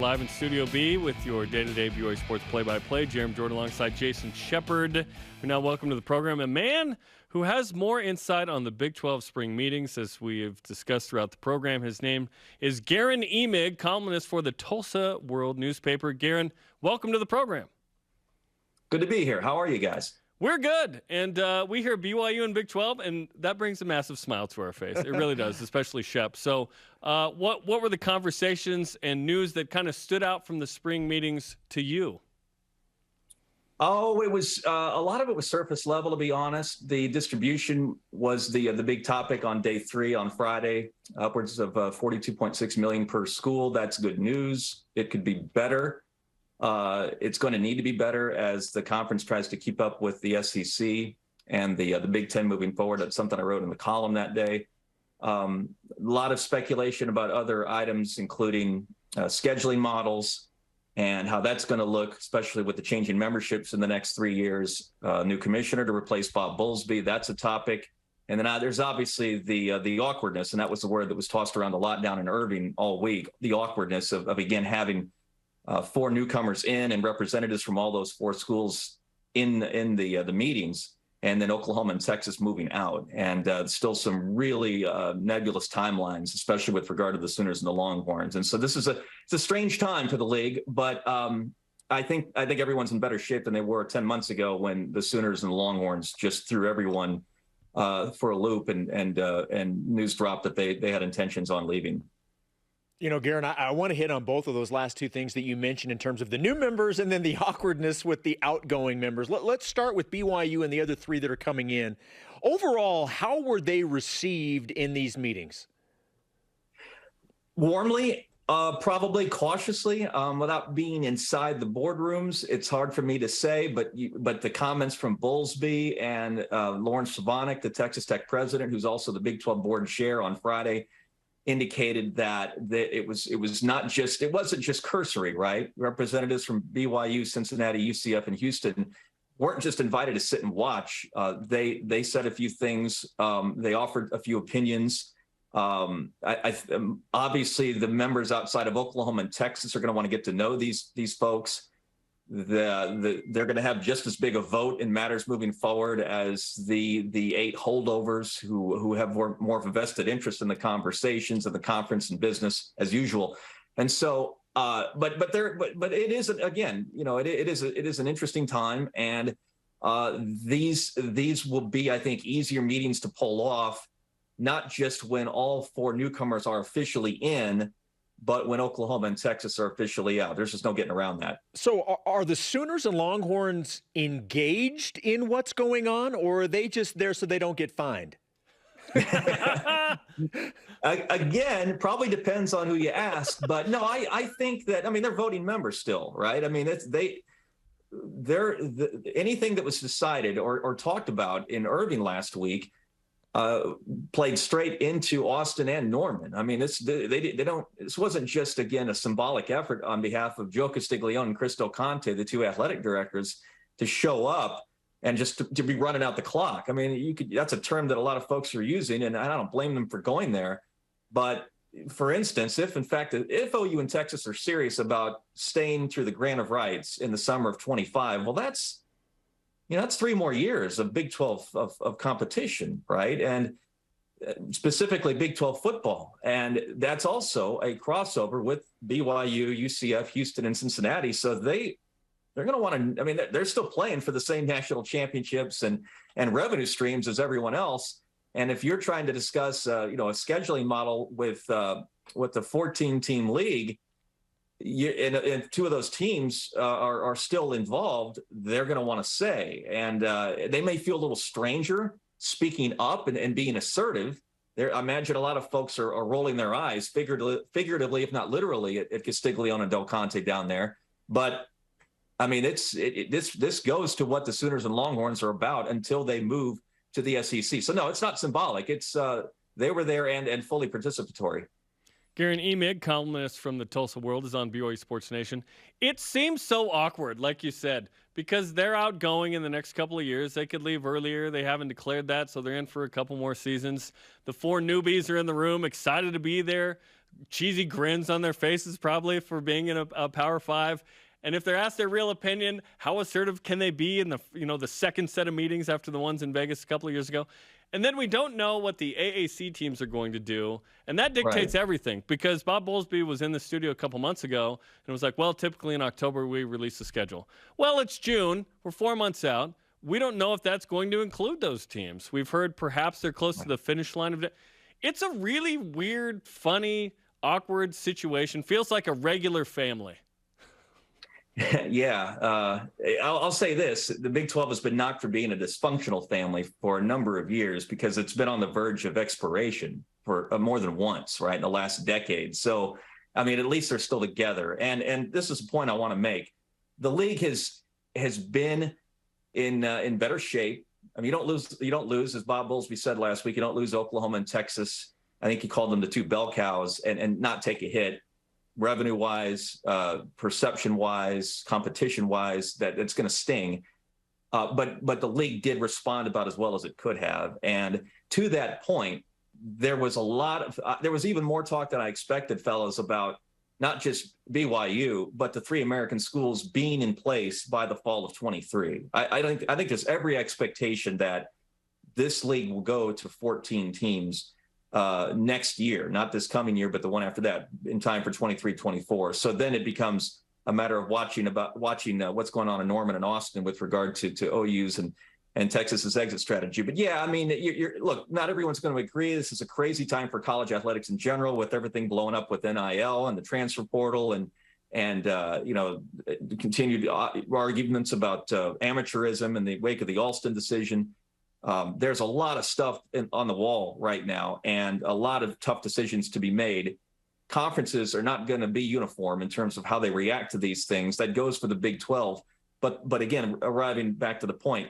Live in Studio B with your day-to-day BYU Sports play-by-play. Jeremy Jordan alongside Jason Shepard. We now welcome to the program a man who has more insight on the Big 12 spring meetings, as we have discussed throughout the program. His name is Guerin Emig, columnist for the Tulsa World newspaper. Guerin, welcome to the program. Good to be here. How are you guys? We're good, and we hear BYU in Big 12, and that brings a massive smile to our face. It really does, especially Shep. So what were the conversations and news that kind of stood out from the spring meetings to you? Oh, it was a lot of it was surface level, to be honest. The distribution was the big topic on day 3 on Friday, upwards of $42.6 million per school. That's good news. It could be better. It's going to need to be better as the conference tries to keep up with the SEC and the Big Ten moving forward. That's something I wrote in the column that day. A lot of speculation about other items, including scheduling models and how that's going to look, especially with the changing memberships in the next 3 years. New commissioner to replace Bob Bowlesby, that's a topic. And then there's obviously the awkwardness, and that was the word that was tossed around a lot down in Irving all week, the awkwardness of again, having 4 newcomers in and representatives from all those 4 schools in the meetings, and then Oklahoma and Texas moving out, and still some really nebulous timelines, especially with regard to the Sooners and the Longhorns. And so it's a strange time for the league, but I think everyone's in better shape than they were 10 months ago when the Sooners and the Longhorns just threw everyone for a loop and news dropped that they had intentions on leaving. You know, Guerin, I want to hit on both of those last 2 things that you mentioned in terms of the new members and then the awkwardness with the outgoing members. Let's start with BYU and the other 3 that are coming in. Overall, how were they received in these meetings? Warmly, probably cautiously, without being inside the boardrooms. It's hard for me to say, but the comments from Bowlesby and Lawrence Savanik, the Texas Tech president, who's also the Big 12 board chair, on Friday, indicated that it wasn't just cursory, right? Representatives from BYU, Cincinnati, UCF, and Houston weren't just invited to sit and watch. They said a few things. They offered a few opinions. Obviously, the members outside of Oklahoma and Texas are going to want to get to know these folks. They're going to have just as big a vote in matters moving forward as the 8 holdovers who have more of a vested interest in the conversations of the conference and business as usual. And so, but it is, again, you know, it is an interesting time, and these will be, I think, easier meetings to pull off, not just when all 4 newcomers are officially in, but when Oklahoma and Texas are officially out. There's just no getting around that. So are the Sooners and Longhorns engaged in what's going on, or are they just there so they don't get fined? Again, probably depends on who you ask. But no, I think that, I mean, they're voting members still, right? I mean, anything that was decided or talked about in Irving last week played straight into Austin and Norman. I mean, this wasn't just, again, a symbolic effort on behalf of Joe Castiglione and Cristo Conte, the 2 athletic directors, to show up and just to be running out the clock. I mean, that's a term that a lot of folks are using, and I don't blame them for going there. But for instance, if OU and Texas are serious about staying through the grant of rights in the summer of 25, well, that's 3 more years of Big 12 of competition, right? And specifically Big 12 football. And that's also a crossover with BYU, UCF, Houston, and Cincinnati. So they're going to want to, I mean, they're still playing for the same national championships and revenue streams as everyone else. And if you're trying to discuss, a scheduling model with the 14-team league, and 2 of those teams are still involved, they're going to want to say, and they may feel a little stranger speaking up and being assertive. I imagine a lot of folks are rolling their eyes, figuratively, if not literally, at Castiglione and Del Conte down there. But I mean, this goes to what the Sooners and Longhorns are about until they move to the SEC. So no, it's not symbolic. It's they were there and fully participatory. Guerin Emig, columnist from the Tulsa World, is on BYU Sports Nation. It seems so awkward, like you said, because they're outgoing in the next couple of years. They could leave earlier. They haven't declared that, so they're in for a couple more seasons. The 4 newbies are in the room, excited to be there. cheesy grins on their faces probably for being in a Power Five. And if they're asked their real opinion, how assertive can they be in the second set of meetings after the ones in Vegas a couple of years ago? And then we don't know what the AAC teams are going to do, and that dictates everything, because Bob Bowlesby was in the studio a couple months ago and was like, well, typically in October we release the schedule. Well, it's June. We're 4 months out. We don't know if that's going to include those teams. We've heard perhaps they're close to the finish line of it. It's a really weird, funny, awkward situation. Feels like a regular family. Yeah, I'll say this. The Big 12 has been knocked for being a dysfunctional family for a number of years because it's been on the verge of expiration for more than once, right, in the last decade. So, I mean, at least they're still together. And this is a point I want to make. The league has been in better shape. I mean, you don't lose, as Bob Bowlesby said last week, you don't lose Oklahoma and Texas. I think he called them the two bell cows and not take a hit. Revenue-wise, perception-wise, competition-wise, that it's going to sting. But the league did respond about as well as it could have. And to that point, there was there was even more talk than I expected, fellas, about not just BYU, but the three American schools being in place by the fall of 23. I think there's every expectation that this league will go to 14 teams next year, not this coming year, but the one after that, in time for 23-24. So then it becomes a matter of watching what's going on in Norman and Austin with regard to OU's and Texas's exit strategy. But yeah, I mean, look, not everyone's going to agree. This is a crazy time for college athletics in general, with everything blowing up with NIL and the transfer portal and continued arguments about amateurism in the wake of the Alston decision. There's a lot of stuff on the wall right now and a lot of tough decisions to be made. Conferences are not going to be uniform in terms of how they react to these things. That goes for the Big 12. But again, arriving back to the point,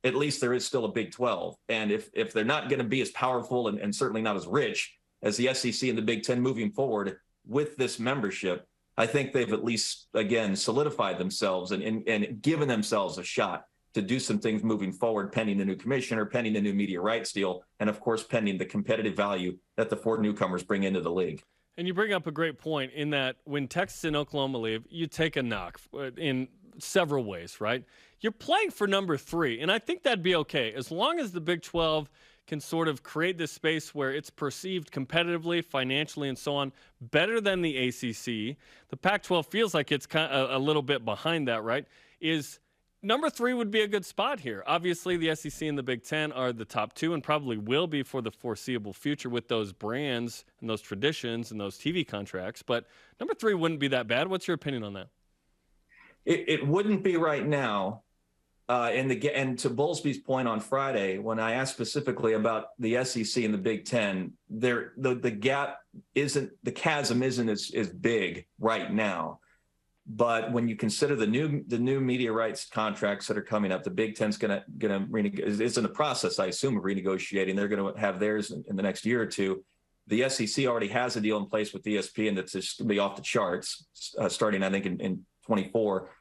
at least there is still a Big 12. And if they're not going to be as powerful and certainly not as rich as the SEC and the Big 10 moving forward with this membership, I think they've at least, again, solidified themselves and given themselves a shot to do some things moving forward, pending the new commissioner, pending the new media rights deal, and of course, pending the competitive value that the four newcomers bring into the league. And you bring up a great point in that when Texas and Oklahoma leave, you take a knock in several ways, right? You're playing for number 3, and I think that'd be okay as long as the Big 12 can sort of create this space where it's perceived competitively, financially, and so on, better than the ACC. The Pac-12 feels like it's kind of a little bit behind that, right? Number 3 would be a good spot here. Obviously, the SEC and the Big 10 are the top 2 and probably will be for the foreseeable future with those brands and those traditions and those TV contracts. But number 3 wouldn't be that bad. What's your opinion on that? It wouldn't be right now. And to Bowlesby's point on Friday, when I asked specifically about the SEC and the Big 10, the gap isn't, the chasm isn't as big right now. But when you consider the new media rights contracts that are coming up, the Big Ten's is in the process, I assume, of renegotiating. They're going to have theirs in the next year or two. The SEC already has a deal in place with ESPN that's just going to be off the charts, starting, I think, in 24.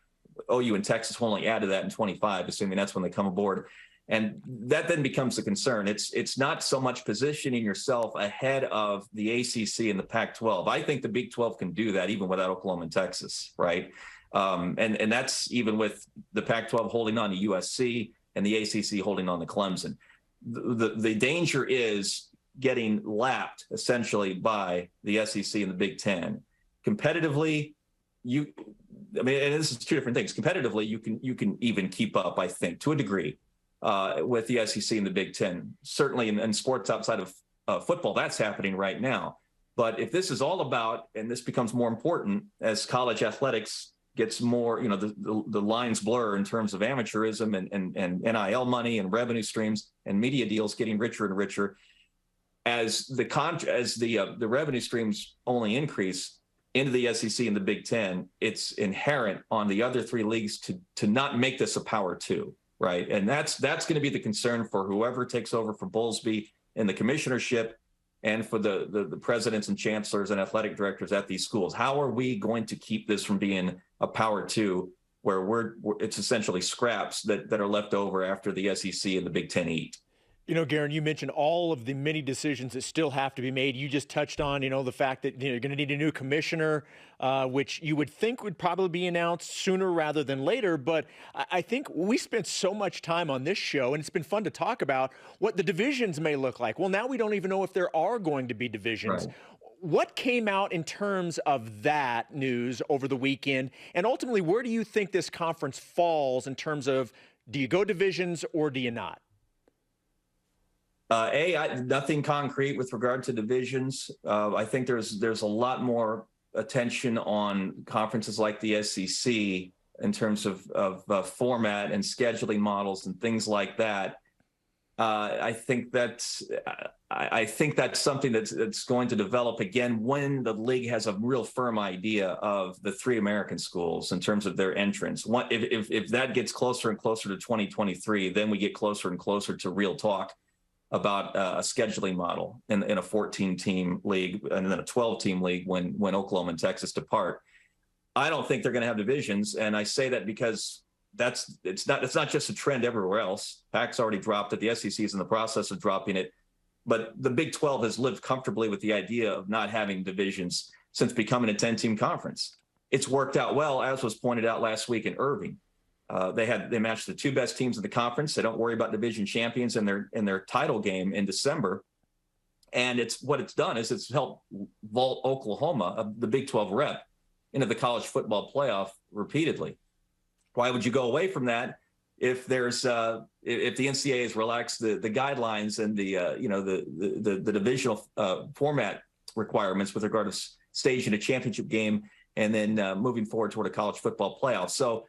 OU and Texas will only add to that in 25, assuming that's when they come aboard. And that then becomes the concern. It's not so much positioning yourself ahead of the ACC and the Pac-12. I think the Big 12 can do that even without Oklahoma and Texas, right? And that's even with the Pac-12 holding on to USC and the ACC holding on to Clemson. The danger is getting lapped essentially by the SEC and the Big 10. Competitively, and this is two different things. Competitively, you can even keep up, I think, to a degree. With the SEC and the Big 10. Certainly in sports outside of football, that's happening right now. But if this is all about, and this becomes more important as college athletics gets more, the lines blur in terms of amateurism and NIL money and revenue streams and media deals getting richer and richer, as the revenue streams only increase into the SEC and the Big 10, it's inherent on the other 3 leagues to not make this a power 2. Right. And that's going to be the concern for whoever takes over for Bowlesby in the commissionership and for the presidents and chancellors and athletic directors at these schools. How are we going to keep this from being a power 2 where it's essentially scraps that are left over after the SEC and the Big 10 eat? You know, Guerin, you mentioned all of the many decisions that still have to be made. You just touched on, the fact that you're going to need a new commissioner, which you would think would probably be announced sooner rather than later. But I think we spent so much time on this show, and it's been fun to talk about what the divisions may look like. Well, now we don't even know if there are going to be divisions. Right. What came out in terms of that news over the weekend? And ultimately, where do you think this conference falls in terms of, do you go divisions or do you not? Nothing concrete with regard to divisions. I think there's a lot more attention on conferences like the SEC in terms of format and scheduling models and things like that. I think that's something that's going to develop again when the league has a real firm idea of the three American schools in terms of their entrance. If that gets closer and closer to 2023, then we get closer and closer to real talk about a scheduling model in a 14-team league and then a 12-team league when Oklahoma and Texas depart. I don't think they're going to have divisions, and I say that because it's not just a trend everywhere else. PAC's already dropped it. The SEC is in the process of dropping it, but the Big 12 has lived comfortably with the idea of not having divisions since becoming a 10-team conference. It's worked out well, as was pointed out last week in Irving. They matched the two best teams in the conference. They don't worry about division champions in their title game in December. And it's done is it's helped vault Oklahoma, the Big 12 rep, into the college football playoff repeatedly. Why would you go away from that if there's if the NCAA has relaxed the guidelines and the divisional format requirements with regard to staging a championship game and then moving forward toward a college football playoff? So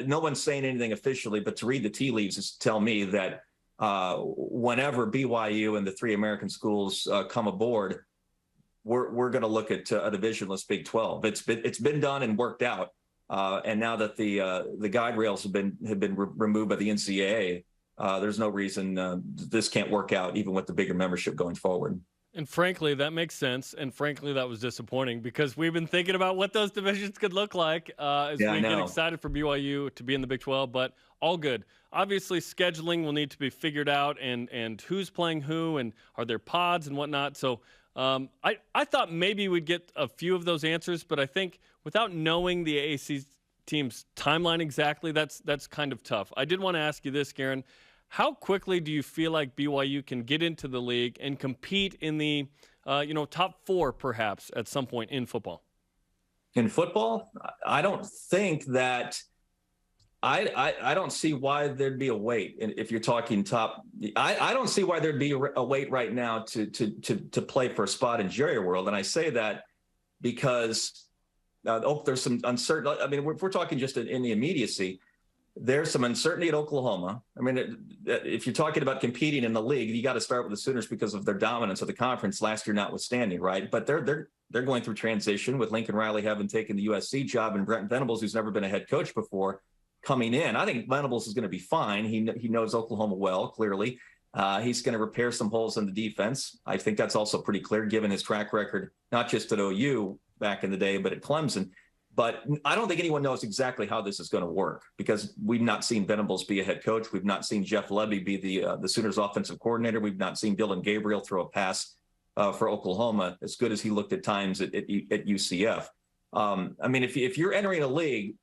no one's saying anything officially, but to read the tea leaves is to tell me that whenever BYU and the three American schools come aboard, we're going to look at a divisionless Big 12. It's been done and worked out, and now that the guide rails have been removed by the NCAA, there's no reason this can't work out even with the bigger membership going forward. And frankly, that makes sense. And frankly, that was disappointing because we've been thinking about what those divisions could look like as we get excited for BYU to be in the Big 12, but all good. Obviously, scheduling will need to be figured out and who's playing who and are there pods and whatnot. So I thought maybe we'd get a few of those answers, but I think without knowing the AAC team's timeline exactly, that's kind of tough. I did want to ask you this, Guerin. How quickly do you feel like BYU can get into the league and compete in the, top four perhaps at some point in football? In football, I don't think that. I don't see why there'd be a wait. If you're talking top, I don't see why there'd be a wait right now to play for a spot in Jerry World. And I say that because there's some uncertainty. I mean, if we're talking just in the immediacy. There's some uncertainty at Oklahoma. I mean, if you're talking about competing in the league, you got to start with the Sooners because of their dominance of the conference last year notwithstanding, right? But they're going through transition with Lincoln Riley having taken the USC job and Brent Venables, who's never been a head coach before, coming in. I think Venables is going to be fine. He knows Oklahoma well, clearly. He's going to repair some holes in the defense. I think that's also pretty clear given his track record, not just at OU back in the day, but at Clemson. But I don't think anyone knows exactly how this is going to work because we've not seen Venables be a head coach. We've not seen Jeff Lebby be the Sooners offensive coordinator. We've not seen Dylan Gabriel throw a pass for Oklahoma as good as he looked at times at UCF. I mean, if you're entering a league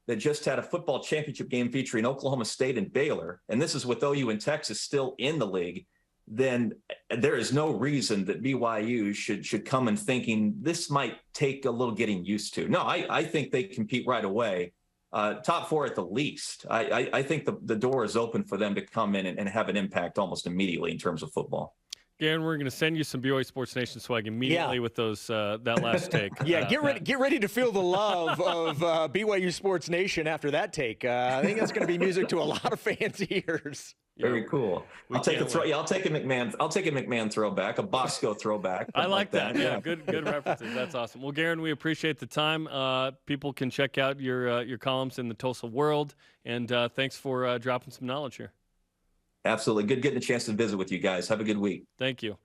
that just had a football championship game featuring Oklahoma State and Baylor, and this is with OU and Texas still in the league, then there is no reason that BYU should come in thinking this might take a little getting used to. No, I think they compete right away. Top four at the least. I think the door is open for them to come in and have an impact almost immediately in terms of football. Guerin, we're going to send you some BYU Sports Nation swag immediately with those that last take. Yeah, get ready to feel the love of BYU Sports Nation after that take. I think that's going to be music to a lot of fans' ears. Very cool. I'll take a McMahon throwback, a Bosco throwback. I like that. Yeah, good references. That's awesome. Well, Guerin, we appreciate the time. People can check out your columns in the Tulsa World, and thanks for dropping some knowledge here. Absolutely. Good getting a chance to visit with you guys. Have a good week. Thank you.